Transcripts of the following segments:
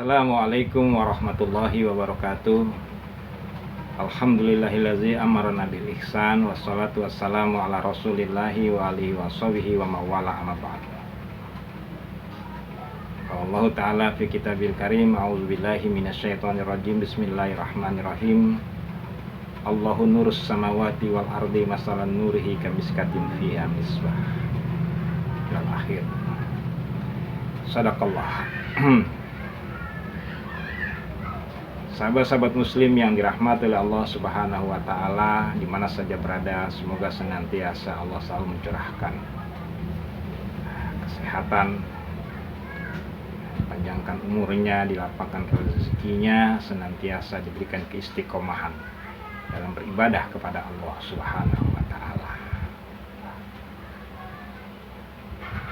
Assalamualaikum warahmatullahi wabarakatuh. Alhamdulillahillazi amarana bil ihsan wassalatu wassalamu ala rasulillahi wa alihi washabihi wa mawala amma ba'd. Allah ta'ala fi kitabil karim, a'udzubillahi minasyaitonir rajim, bismillahirrahmanirrahim. Allahu nurus samawati wal ardi, masalan nurihi kamiskatin fiha misbah. Al akhir. Sadaqallah. Sahabat-sahabat muslim yang dirahmati oleh Allah Subhanahu wa taala, di mana saja berada, semoga senantiasa Allah selalu mencurahkan kesehatan, panjangkan umurnya, dilapangkan rezekinya, senantiasa diberikan keistiqomahan dalam beribadah kepada Allah Subhanahu wa taala.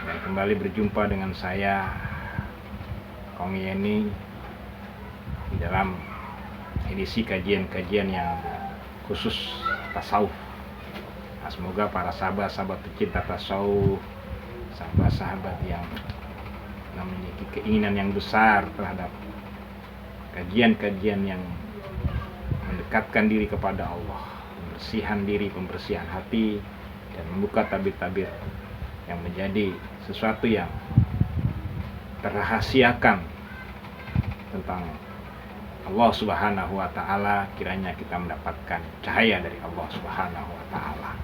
Dan kembali berjumpa dengan saya Kong Yeni di dalam edisi kajian-kajian yang khusus tasawuf. Nah, semoga para sahabat-sahabat pecinta tasawuf, sahabat-sahabat yang memiliki keinginan yang besar terhadap kajian-kajian yang mendekatkan diri kepada Allah, pembersihan diri, pembersihan hati, dan membuka tabir-tabir yang menjadi sesuatu yang terrahasiakan tentang Allah Subhanahu wa taala, kiranya kita mendapatkan cahaya dari Allah Subhanahu wa taala.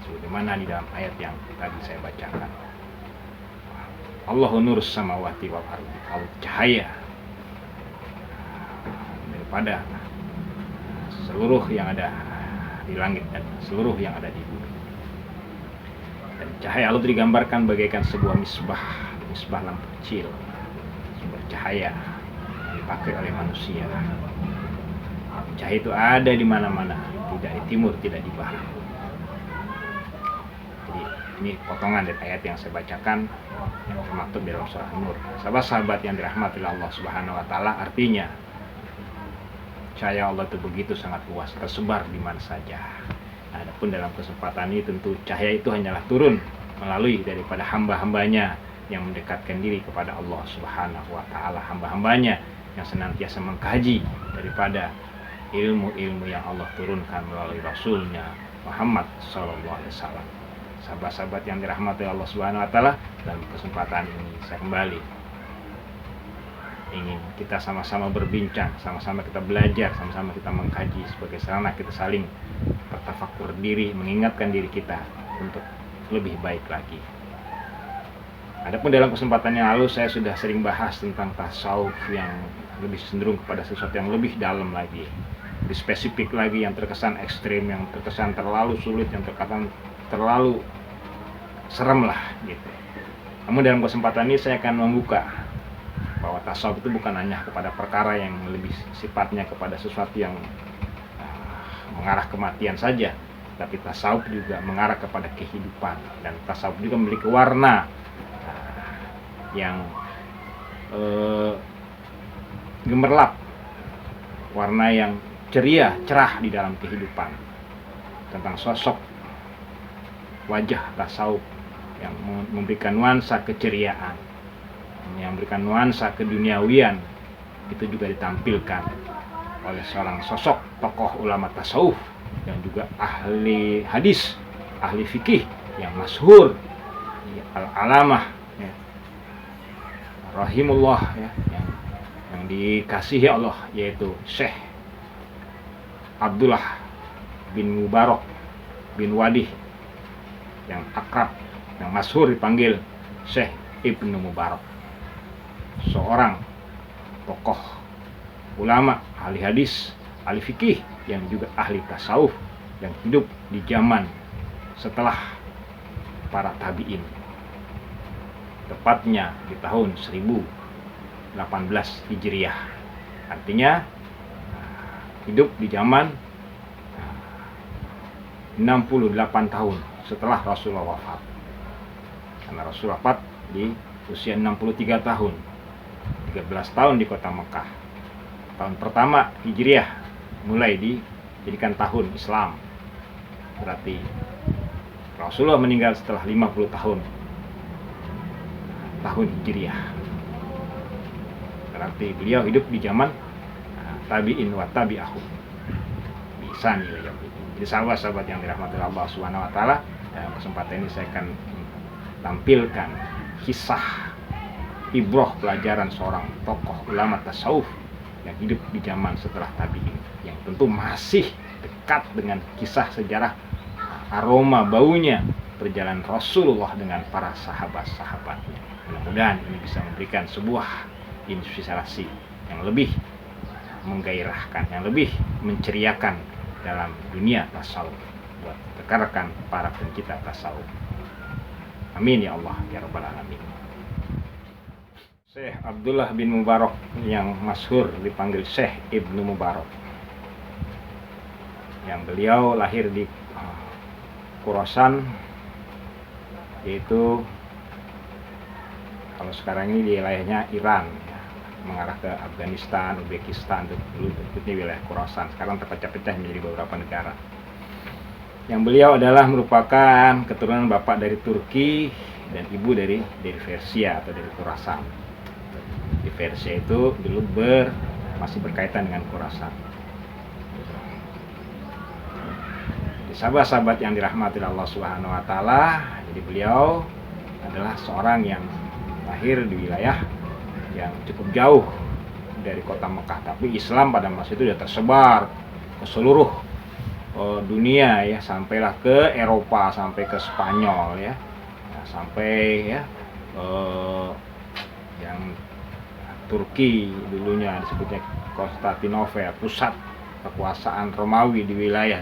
Sebagaimana di dalam ayat yang tadi saya bacakan. Allahu nurus samawati wal ardi, Allah cahaya daripada seluruh yang ada di langit dan seluruh yang ada di bumi. Dan cahaya Allah digambarkan bagaikan sebuah misbah lampu kecil, sumber cahaya dipakai oleh manusia. Cahaya itu ada di mana-mana, tidak di timur, tidak di barat. Jadi ini potongan dari ayat yang saya bacakan yang termaktub dalam surah An-Nur. Sahabat-sahabat yang dirahmati Allah Subhanahu wa taala, artinya cahaya Allah itu begitu sangat luas, tersebar di mana saja. Adapun dalam kesempatan ini tentu cahaya itu hanyalah turun melalui daripada hamba-hambanya yang mendekatkan diri kepada Allah Subhanahu wa taala, hamba-hambanya yang senantiasa mengkaji daripada ilmu-ilmu yang Allah turunkan melalui Rasulnya Muhammad SAW. Sahabat-sahabat yang dirahmati Allah Subhanahu wa taala, dalam kesempatan ini saya kembali ingin kita sama-sama berbincang, sama-sama kita belajar, sama-sama kita mengkaji sebagai sarana kita saling bertafakur diri, mengingatkan diri kita untuk lebih baik lagi. Adapun dalam kesempatan yang lalu saya sudah sering bahas tentang tasawuf yang lebih cenderung kepada sesuatu yang lebih dalam lagi, lebih spesifik lagi, yang terkesan ekstrim, yang terkesan terlalu sulit, yang terkesan terlalu serem lah gitu. Namun dalam kesempatan ini saya akan membuka bahwa tasawuf itu bukan hanya kepada perkara yang lebih sifatnya kepada sesuatu yang mengarah kematian saja, tapi tasawuf juga mengarah kepada kehidupan, dan tasawuf juga memiliki warna yang gemerlap, warna yang ceria, cerah di dalam kehidupan, tentang sosok wajah tasawuf yang memberikan nuansa keceriaan, yang memberikan nuansa keduniawian. Itu juga ditampilkan oleh seorang sosok tokoh ulama tasawuf yang juga ahli hadis, ahli fikih yang masyhur, al-alamah ya, rahimullah ya, yang dikasihi Allah, yaitu Syekh Abdullah bin Mubarak bin Wadih, yang akrab, yang masyhur dipanggil Syekh Ibnu Mubarak, seorang tokoh ulama, ahli hadis, ahli fikih, yang juga ahli tasawuf, yang hidup di zaman setelah para tabi'in, tepatnya di tahun 1018 Hijriah. Artinya hidup di zaman 68 tahun setelah Rasulullah wafat. Karena Rasul wafat di usia 63 tahun, 13 tahun di kota Mekah. Tahun pertama Hijriah mulai dijadikan tahun Islam. Berarti Rasulullah meninggal setelah 50 tahun Hijriah. berarti beliau hidup di zaman tabi'in wa tabi'ahum bisa nih ya. Jadi sahabat-sahabat yang dirahmati Allah Subhanahu wa taala, dalam kesempatan ini saya akan tampilkan kisah ibrah pelajaran seorang tokoh ulama tasawuf yang hidup di zaman setelah tabi'in, yang tentu masih dekat dengan kisah sejarah aroma baunya perjalanan Rasulullah dengan para sahabat-sahabatnya. Mudah-mudahan ini bisa memberikan sebuah inspirasi yang lebih menggairahkan, yang lebih menceriakan dalam dunia tasawuf buat rekan-rekan para pencinta tasawuf. Amin ya Allah ya rabbal alamin. Syekh Abdullah bin Mubarak yang masyhur dipanggil Syekh Ibnu Mubarak, yang beliau lahir di Khurasan, yaitu kalau sekarang ini di wilayahnya Iran ya, mengarah ke Afghanistan, Uzbekistan, dulu ini wilayah Khurasan, sekarang terpecah-pecah menjadi beberapa negara. Yang beliau adalah merupakan keturunan bapak dari Turki dan ibu dari Persia atau dari Khurasan. Di Persia itu dulu masih berkaitan dengan Khurasan. Di sahabat-sahabat yang dirahmati Allah Subhanahu wa taala, jadi beliau adalah seorang yang lahir di wilayah yang cukup jauh dari kota Mekah, tapi Islam pada masa itu sudah tersebar ke seluruh dunia ya, sampailah ke Eropa, sampai ke Spanyol ya, sampai ya yang Turki dulunya disebutnya Konstantinopel, pusat kekuasaan Romawi di wilayah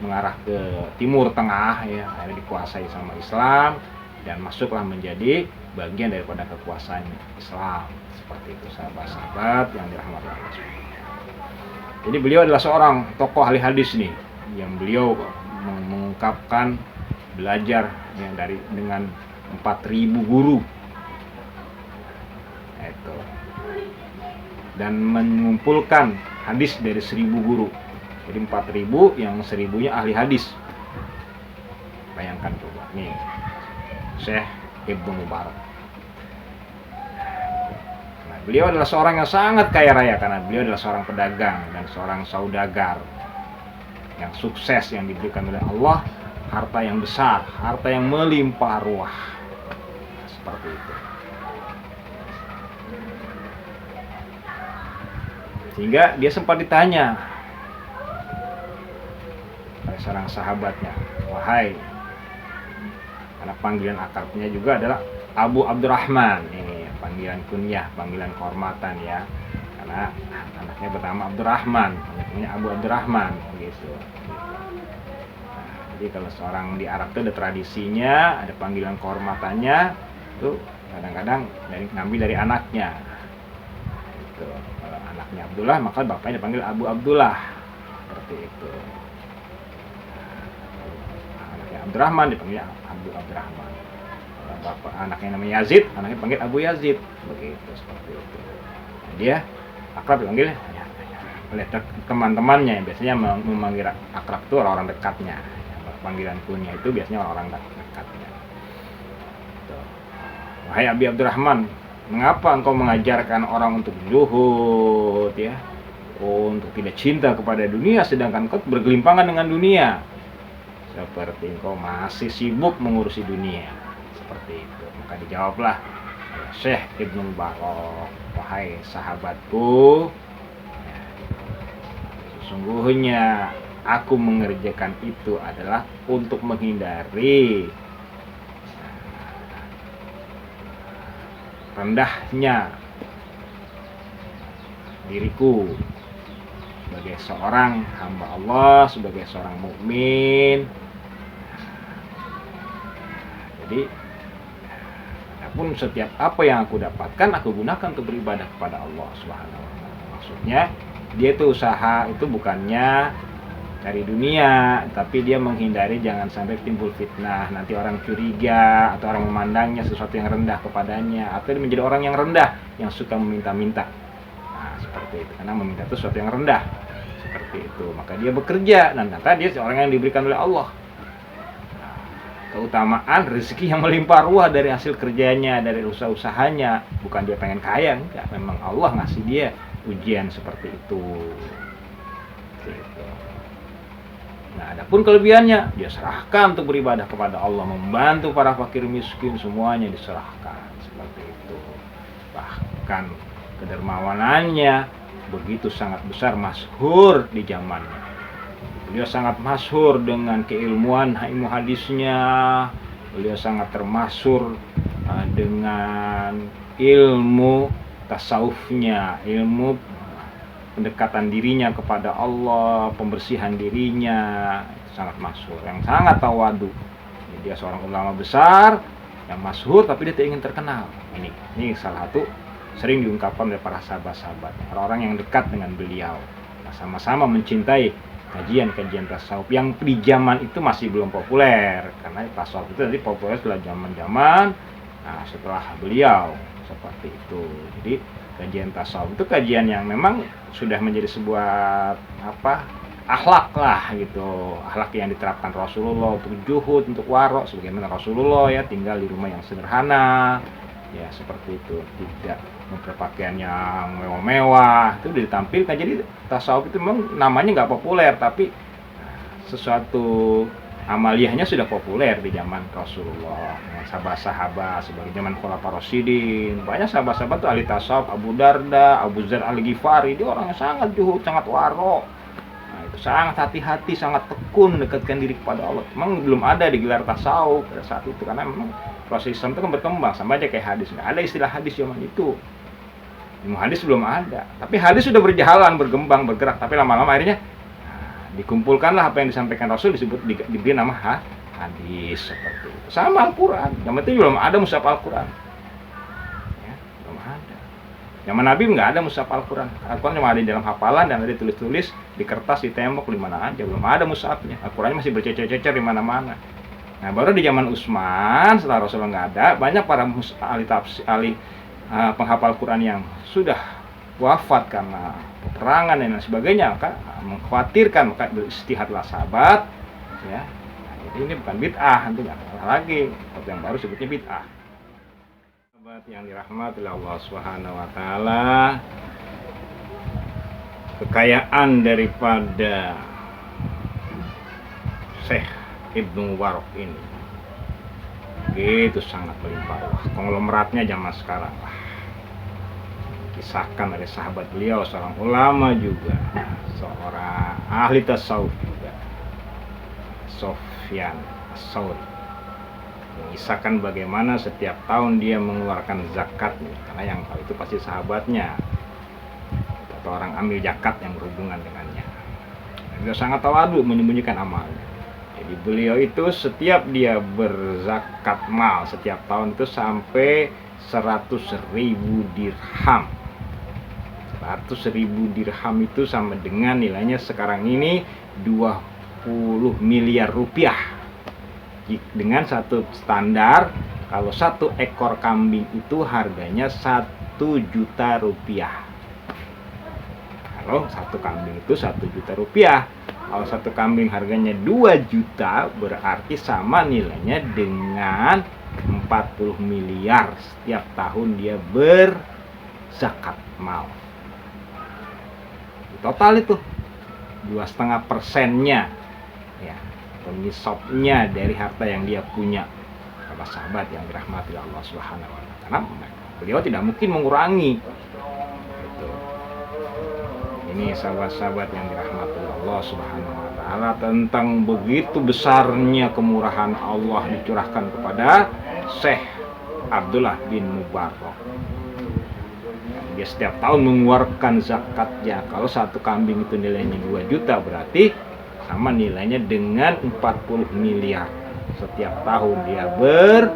mengarah ke Timur Tengah ya, akhirnya dikuasai sama Islam dan masuklah menjadi bagian daripada kekuasaan Islam. Seperti itu sahabat-sahabat yang dirahmati Allah. Jadi beliau adalah seorang tokoh ahli hadis nih, yang beliau mengungkapkan belajar yang dengan 4.000 guru itu, dan mengumpulkan hadis dari 1.000 guru. Jadi 4.000 yang 1.000-nya ahli hadis. Bayangkan coba nih, Syekh Ibnu Mubarak. Nah, beliau adalah seorang yang sangat kaya raya karena beliau adalah seorang pedagang dan seorang saudagar yang sukses, yang diberikan oleh Allah harta yang besar, harta yang melimpah ruah. Seperti itu. Sehingga dia sempat ditanya oleh seorang sahabatnya, wahai, karena panggilan akrabnya juga adalah Abu Abdurrahman, ini panggilan kunyah, panggilan kehormatan ya, karena anaknya pertama Abdurrahman, anaknya Abu Abdurrahman gitu. Nah, jadi kalau seorang di Arab itu ada tradisinya, ada panggilan kehormatannya, itu kadang-kadang ngambil dari anaknya. Gitu. Kalau anaknya Abdullah, maka bapaknya dipanggil Abu Abdullah, seperti itu. Anaknya Abdurrahman dipanggil Abu Abdurrahman. Kalau bapak anaknya namanya Yazid, anaknya dipanggil Abu Yazid, begitu, seperti itu. Nah, dia akrab dipanggil ya, oleh teman-temannya, biasanya memanggil akrab itu orang-orang dekatnya. Panggilan kunyah itu biasanya orang-orang dekatnya. Wahai Abi Abdurrahman, mengapa engkau mengajarkan orang untuk zuhud ya, untuk tidak cinta kepada dunia, sedangkan engkau bergelimpangan dengan dunia, seperti engkau masih sibuk mengurusi dunia, seperti itu. Maka dijawablah Syekh Ibnu Mubarak, wahai sahabatku, sesungguhnya aku mengerjakan itu adalah untuk menghindari rendahnya diriku sebagai seorang hamba Allah, sebagai seorang mukmin. Jadi adapun setiap apa yang aku dapatkan, aku gunakan untuk beribadah kepada Allah Subhanahu wa taala. Maksudnya dia itu usaha itu bukannya dari dunia, tapi dia menghindari jangan sampai timbul fitnah, nanti orang curiga atau orang memandangnya sesuatu yang rendah kepadanya, atau dia menjadi orang yang rendah yang suka meminta-minta. Nah, seperti itu, karena meminta itu sesuatu yang rendah, seperti itu. Maka dia bekerja dan ternyata dia seorang yang diberikan oleh Allah. Nah, keutamaan rezeki yang melimpah ruah dari hasil kerjanya, dari usaha-usahanya. Bukan dia pengen kaya, enggak, memang Allah ngasih dia ujian seperti itu. Gitu. Nah, adapun kelebihannya, dia serahkan untuk beribadah kepada Allah, membantu para fakir miskin, semuanya diserahkan seperti itu. Bahkan kedermawanannya begitu sangat besar, masyhur di zamannya. Beliau sangat masyhur dengan keilmuan ilmu hadisnya. Beliau sangat termasyhur dengan ilmu tasawufnya, ilmu pendekatan dirinya kepada Allah, pembersihan dirinya, itu sangat masyhur, yang sangat tawadu. Dia seorang ulama besar yang masyhur, tapi dia tidak ingin terkenal. Ini salah satu sering diungkapkan oleh para sahabat-sahabat, orang-orang yang dekat dengan beliau. Nah, sama-sama mencintai kajian-kajian tasawuf yang di zaman itu masih belum populer, karena tasawuf itu nanti populer setelah zaman-zaman setelah beliau, seperti itu. Jadi kajian tasawuf itu kajian yang memang sudah menjadi sebuah akhlak lah gitu, akhlak yang diterapkan Rasulullah untuk zuhud, untuk warok, sebagaimana Rasulullah ya tinggal di rumah yang sederhana, ya seperti itu, tidak berpakaian yang mewah-mewah, itu ditampilkan. Jadi tasawuf itu memang namanya nggak populer, tapi sesuatu amaliyahnya sudah populer di zaman Rasulullah, sahabat-sahabat, sebagai zaman Khulafaur Rasyidin. Banyak sahabat-sahabat tuh ahli tasawuf, Abu Darda, Abu Dzar Al-Ghifari, dia orang yang sangat zuhud, sangat warok. Nah, itu sangat hati-hati, sangat tekun dekatkan diri kepada Allah. Memang belum ada digelar tasawuf pada saat itu, karena memang proses Islam itu kan berkembang, sama aja kayak hadis. Nggak ada istilah hadis zaman itu. Ilmu hadis belum ada, tapi hadis sudah berjalan, berkembang, bergerak. Tapi lama-lama akhirnya dikumpulkanlah apa yang disampaikan Rasul, diberi nama hadis, seperti itu. Sama Al-Quran, zaman itu belum ada mushaf Al-Quran ya, belum ada. Zaman Nabi nggak ada mushaf Al-Quran. Al-Quran cuma ada di dalam hafalan dan ada ditulis-tulis di kertas, di tembok, di mana aja. Belum ada mushafnya. Al-Qurannya masih bercecer-cecer di mana-mana. Nah, baru di zaman Utsman, setelah Rasulullah nggak ada, banyak para ahli penghafal Quran yang sudah wafat karena peperangan dan lain sebagainya, maka mengkhawatirkan, maka beristihadlah sahabat ya. Nah, jadi ini bukan bid'ah, nanti nggak salah lagi, tapi yang baru sebutnya bid'ah. Sahabat yang dirahmati Allah Subhanahu wa taala, kekayaan daripada Syekh Ibnu Mubarak ini begitu sangat melimpah ruah, konglomeratnya zaman sekarang lah. Kisahkan oleh sahabat beliau, seorang ulama juga, seorang ahli tasawuf juga, Sufyan Ats-Tsauri, mengisahkan bagaimana setiap tahun dia mengeluarkan zakatnya, karena yang tahu itu pasti sahabatnya atau orang amil zakat yang berhubungan dengannya. Dan dia sangat tawadu menyembunyikan amalnya. Jadi beliau itu setiap dia berzakat mal setiap tahun itu sampai 100.000 dirham. 100.000 dirham itu sama dengan nilainya sekarang ini 20 miliar rupiah. Dengan satu standar, kalau satu ekor kambing itu harganya 1 juta rupiah. Kalau satu kambing itu 1 juta rupiah. Kalau satu kambing harganya 2 juta, berarti sama nilainya dengan 40 miliar setiap tahun dia berzakat mal. Total itu 2,5%-nya ya, nisabnya dari harta yang dia punya. Para sahabat yang dirahmati Allah Subhanahu wa taala, karena beliau tidak mungkin mengurangi. Ini sahabat-sahabat yang dirahmati Allah Subhanahu wa taala, tentang begitu besarnya kemurahan Allah dicurahkan kepada Syekh Abdullah bin Mubarak. Dia setiap tahun mengeluarkan zakatnya. Kalau satu kambing itu nilainya 2 juta, berarti sama nilainya dengan 40 miliar. Setiap tahun dia berzakat,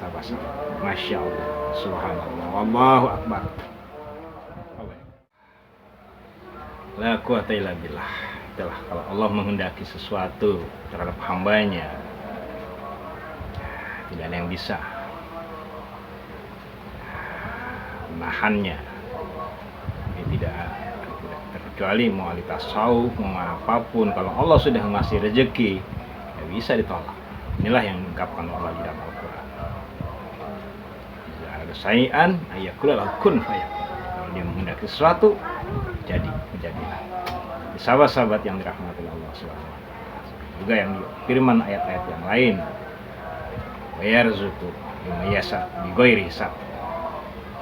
sahabat-sahabat. Masya Allah, subhanallah, wallahu akbar. La quwata illa billah. Itulah kalau Allah menghendaki sesuatu terhadap hambanya, tidak ada yang bisa menahannya. Dia tidak Kecuali mau ahli tasawuf, mau apapun, kalau Allah sudah ngasih rezeki, ya bisa ditolak. Inilah yang diungkapkan Allah di dalam Al-Quran. Ada sayan, ayakul kun fayakun. Kalau dia menghendaki sesuatu, menjadilah. Sahabat-sahabat yang dirahmati Allah Subhanahu wa taala. Juga yang firman ayat-ayat yang lain. Wa yarzuqu liman yasha bighairi hisab.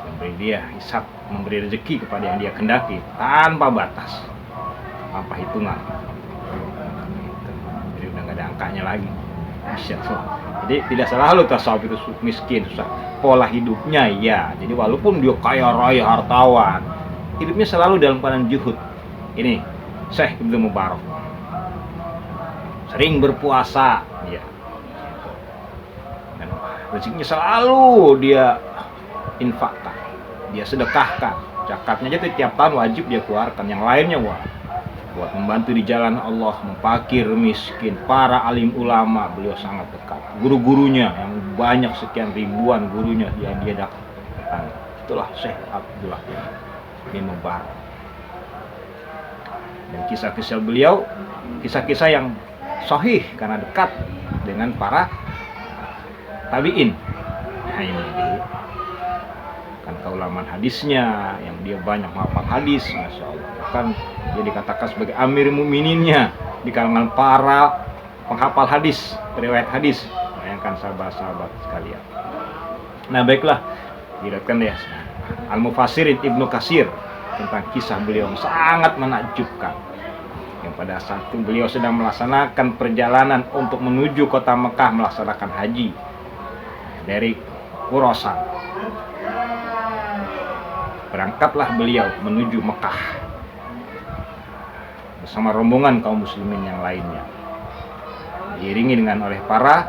Memberi dia hisab, memberi rezeki kepada yang dia kehendaki tanpa batas, tanpa hitungan. Jadi udah nggak ada angkanya lagi. Masya Allah. Jadi tidak selalu tasawuf itu miskin, susah. Pola hidupnya ya. Jadi walaupun dia kaya raya hartawan, hidupnya selalu dalam keadaan juhud. Ini Syekh Ibnu Mubarak sering berpuasa, ya. Dan rezekinya selalu dia infakkan, dia sedekahkan. Zakatnya aja tiap tahun wajib dia keluarkan. Yang lainnya buat membantu di jalan Allah, memfakir miskin, para alim ulama beliau sangat dekat. Guru-gurunya yang banyak, sekian ribuan gurunya yang dia datang. Itulah Syekh Abdullah bin Mubarak. Dan kisah-kisah beliau, kisah-kisah yang sahih karena dekat dengan para tabi'in. Nah, ini kan keulamaan hadisnya yang dia banyak menghafal hadis, masya Allah. Kan dia dikatakan sebagai amir mu'mininnya di kalangan para penghafal hadis, riwayat hadis. Bayangkan sahabat-sahabat sekalian. Nah baiklah, diriwayatkan ya Al-Mufassir Ibnu Katsir tentang kisah beliau yang sangat menakjubkan. Yang pada saat itu beliau sedang melaksanakan perjalanan untuk menuju kota Mekah melaksanakan haji dari Khurasan. Berangkatlah beliau menuju Mekah bersama rombongan kaum muslimin yang lainnya, diiringi dengan oleh para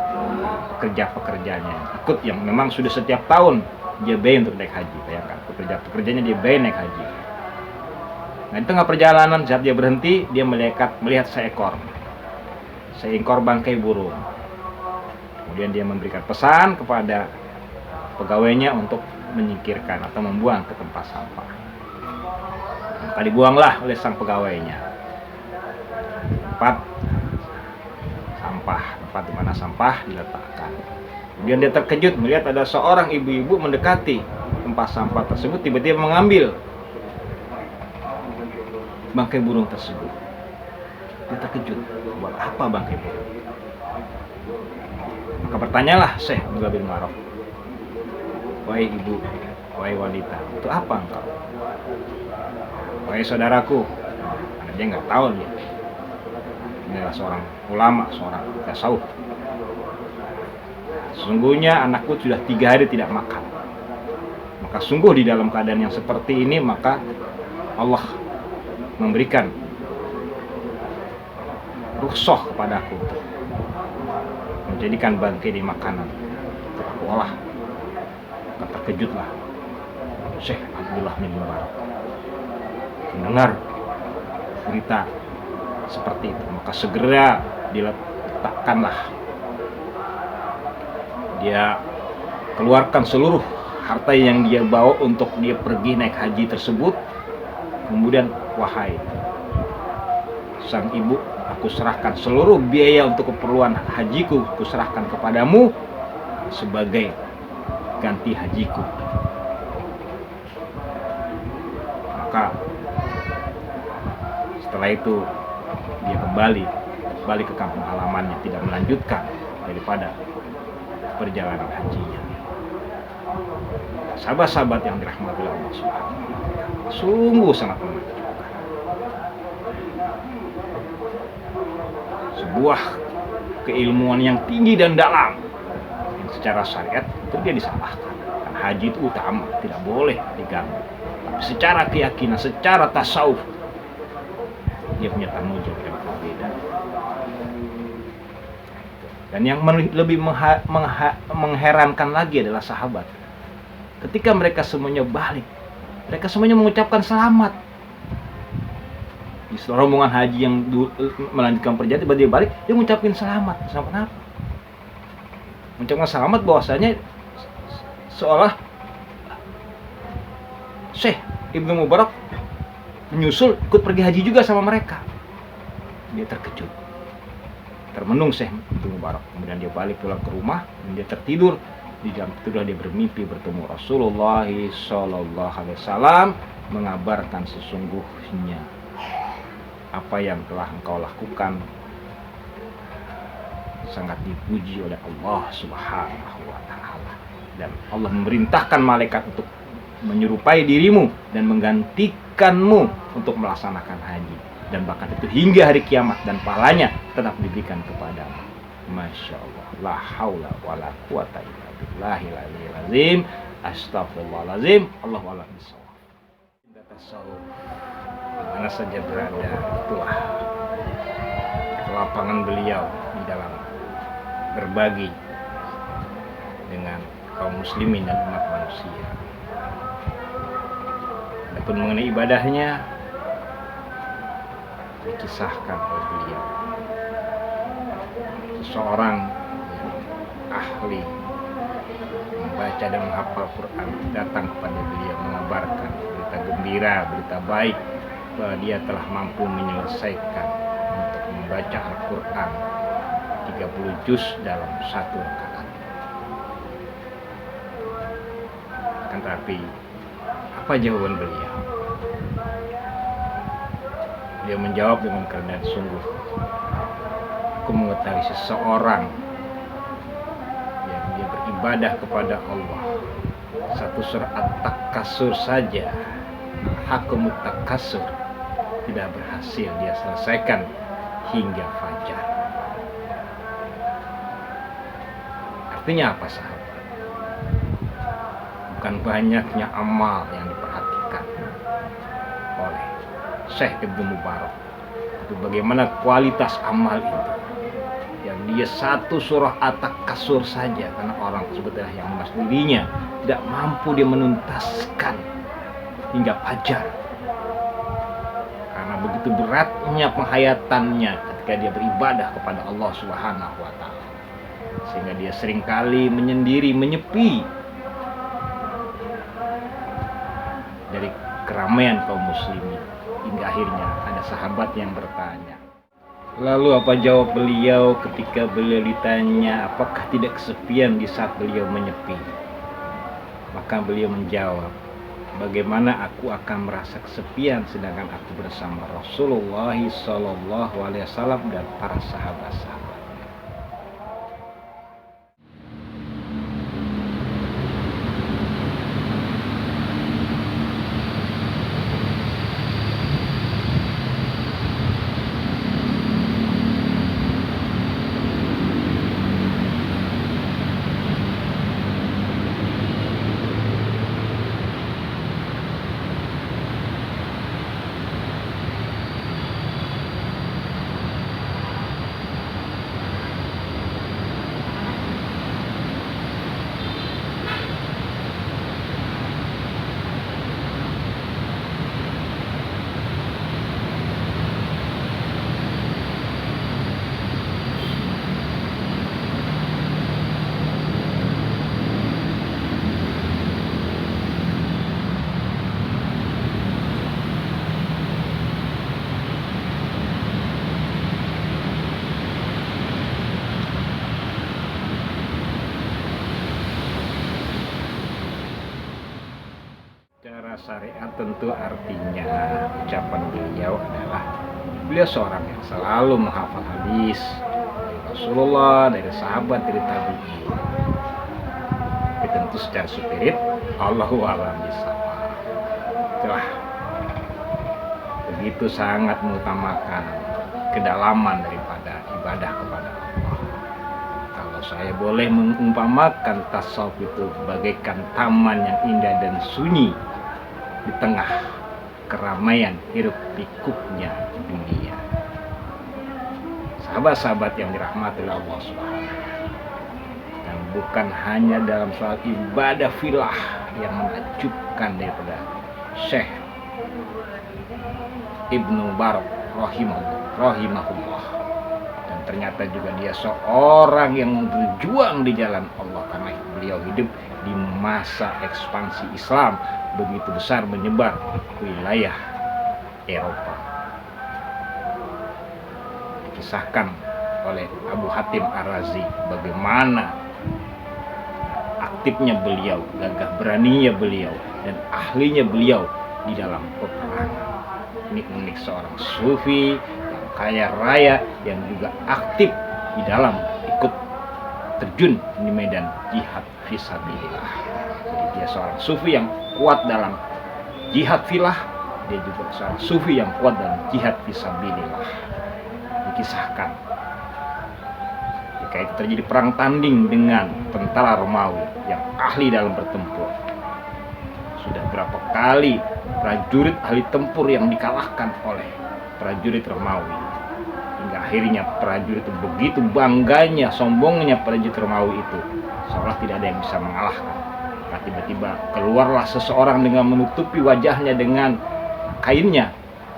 pekerja-pekerjanya ikut, yang memang sudah setiap tahun dia bayar untuk naik haji. Bayangkan pekerja-pekerjanya dia bayar naik haji. Nah di tengah perjalanan saat dia berhenti, dia melihat seekor bangkai burung. Kemudian dia memberikan pesan kepada pegawainya untuk menyingkirkan atau membuang ke tempat sampah. Maka dibuanglah oleh sang pegawainya tempat di mana sampah diletakkan. Kemudian dia terkejut melihat ada seorang ibu-ibu mendekati tempat sampah tersebut, tiba-tiba mengambil bangkai burung tersebut. Dia terkejut, buat apa bangkai burung? Maka bertanyalah Syekh Abdullah bin Mubarak, wahai ibu, wahai wanita, itu apa engkau? Wahai saudaraku, karena dia nggak tahu dia. Ini adalah seorang ulama, seorang tasawuf. Sesungguhnya anakku sudah 3 hari tidak makan. Maka sungguh di dalam keadaan yang seperti ini, maka Allah memberikan rukhsah kepadaku untuk menjadikan bangkai di makanan untuk aku olah. Maka terkejutlah Syekh Abdullah bin Mubarak mendengar berita seperti itu. Maka segera diletakkanlah, dia keluarkan seluruh harta yang dia bawa untuk dia pergi naik haji tersebut. Kemudian, wahai sang ibu, aku serahkan seluruh biaya untuk keperluan hajiku, aku serahkan kepadamu sebagai ganti hajiku. Maka setelah itu dia kembali ke kampung halamannya, tidak melanjutkan daripada perjalanan hajinya. Sahabat-sahabat yang dirahmati Allah Subhanahu wa taala, sungguh sangat menakjubkan. Sebuah keilmuan yang tinggi dan dalam yang secara syariat itu dia disalahkan. Kan haji itu utama, tidak boleh diganggu. Tapi secara keyakinan, secara tasawuf, dia punya tanggung jawab yang berbeda. Dan yang lebih mengherankan lagi adalah sahabat. Ketika mereka semuanya balik, mereka semuanya mengucapkan selamat. Di rombongan haji yang melanjutkan perjalanan, tiba-tiba dia balik, dia mengucapkan selamat. Selamat apa? Mengucapkan selamat bahwasanya seolah Syekh Ibnu Mubarak menyusul ikut pergi haji juga sama mereka. Dia terkejut, termenung Syekh Ibnu Mubarak. Kemudian dia balik pulang ke rumah dan dia tertidur. Di jam itulah dia bermimpi bertemu Rasulullah Sallallahu Alaihi Wasallam, mengabarkan sesungguhnya apa yang telah engkau lakukan sangat dipuji oleh Allah Subhanahu wa Ta'ala, dan Allah memerintahkan malaikat untuk menyerupai dirimu dan menggantikanmu untuk melaksanakan haji, dan bahkan itu hingga hari kiamat, dan pahalanya tetap diberikan kepadamu. Masya Allah, la haula wa la quwata illa billahil aliyyil azim. Astaghfirullahalazim. Allahu a'lam bishawab. Tasawuf mana saja berada, itulah kelapangan beliau di dalam berbagi dengan kaum muslimin dan umat manusia. Adapun mengenai ibadahnya dikisahkan oleh beliau, seseorang yang ahli membaca dan menghafal Quran datang kepada beliau mengabarkan berita gembira, berita baik bahwa dia telah mampu menyelesaikan untuk membaca Al-Quran 30 juz dalam satu rakaat. Akan tetapi apa jawaban beliau? Dia menjawab dengan kerendahan, sungguh aku mengetahui seseorang yang dia beribadah kepada Allah satu surat At-Takasur saja, Hakumut Takasur, tidak berhasil dia selesaikan hingga fajar. Artinya apa sahabat? Bukan banyaknya amal yang diperhatikan oleh Syekh Ibnu Mubarak, itu bagaimana kualitas amal itu, yang dia satu surah At-Takasur saja, karena orang tersebut adalah yang mas dirinya tidak mampu dia menuntaskan hingga fajar, karena begitu beratnya penghayatannya ketika dia beribadah kepada Allah Subhanahu wa Ta'ala, sehingga dia seringkali menyendiri, menyepi dari keramaian kaum muslimin. Hingga akhirnya ada sahabat yang bertanya, lalu apa jawab beliau ketika beliau ditanya apakah tidak kesepian di saat beliau menyepi? Maka beliau menjawab, bagaimana aku akan merasa kesepian sedangkan aku bersama Rasulullah Sallallahu Alaihi Wasallam dan para sahabat-sahabat. Syariat tentu artinya ucapan beliau adalah beliau seorang yang selalu menghafal hadis dari Rasulullah, dari sahabat, dari tabi'in. Tapi tentu secara spirit Allahu a'lam bishawab, telah begitu sangat mengutamakan kedalaman daripada ibadah kepada Allah. Kalau saya boleh mengumpamakan tasawuf itu bagaikan taman yang indah dan sunyi di tengah keramaian hiruk pikuknya dunia. Sahabat-sahabat yang dirahmati oleh Allah Subhanahu, dan bukan hanya dalam soal ibadah filah yang menakjubkan daripada Syekh Ibnu Mubarak rahimahullah, dan ternyata juga dia seorang yang berjuang di jalan Allah, karena beliau hidup di masa ekspansi Islam begitu besar menyebar wilayah Eropa. Dikisahkan oleh Abu Hatim Ar-Razi bagaimana aktifnya beliau, gagah beraninya beliau, dan ahlinya beliau di dalam peperangan. Ini unik seorang sufi yang kaya raya yang juga aktif di dalam ikut terjun di medan jihad fisabilillah. Jadi dia seorang sufi yang kuat dalam jihad filah, dia juga seorang sufi yang kuat dalam jihad fisabilillah. Dikisahkan jika itu terjadi perang tanding dengan tentara Romawi yang ahli dalam bertempur, sudah berapa kali prajurit ahli tempur yang dikalahkan oleh prajurit Romawi, hingga akhirnya prajurit itu begitu bangganya, sombongnya prajurit Romawi itu, seolah tidak ada yang bisa mengalahkan. Nah, tiba-tiba keluarlah seseorang dengan menutupi wajahnya dengan kainnya,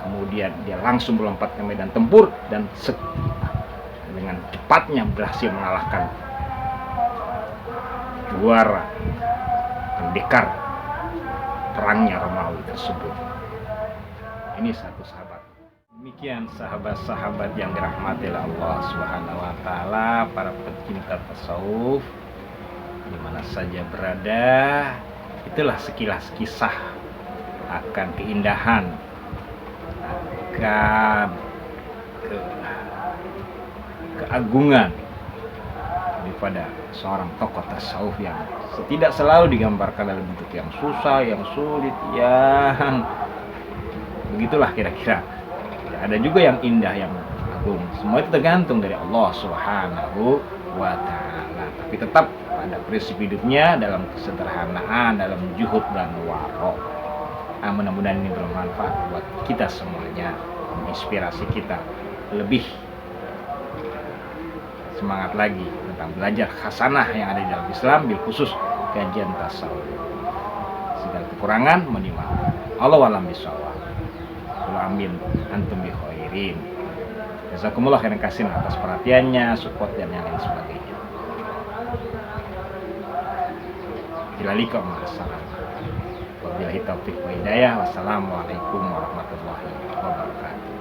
kemudian dia langsung melompat ke medan tempur dan dengan cepatnya berhasil mengalahkan juara pendekar perangnya Romawi tersebut. Ini satu sahabat. Demikian sahabat-sahabat yang dirahmati oleh Allah Subhanahu wa taala, para pecinta tasawuf di mana saja berada. Itulah sekilas kisah akan keindahan, akan keagungan daripada seorang tokoh tasawuf yang tidak selalu digambarkan dalam bentuk yang susah, yang sulit, yang begitulah kira-kira. Ada juga yang indah, yang agung. Semua itu tergantung dari Allah Subhanahu wa taala. Tapi tetap pada prinsip hidupnya dalam kesederhanaan, dalam juhud dan waro. Mudah-mudahan ini bermanfaat buat kita semuanya, menginspirasi kita lebih semangat lagi tentang belajar khasanah yang ada di dalam Islam, bil khusus kajian tasawuf. Segala kekurangan mohon dimaafkan. Allahu a'lam bishawab. Amin antum bi khairin. Jazakumullah khairan katsiran atas perhatiannya, support dan yang lain sebagainya. Ila liqa ma'assalam. Wabillahi taufiq wa hidayah. Wassalamualaikum warahmatullahi wabarakatuh.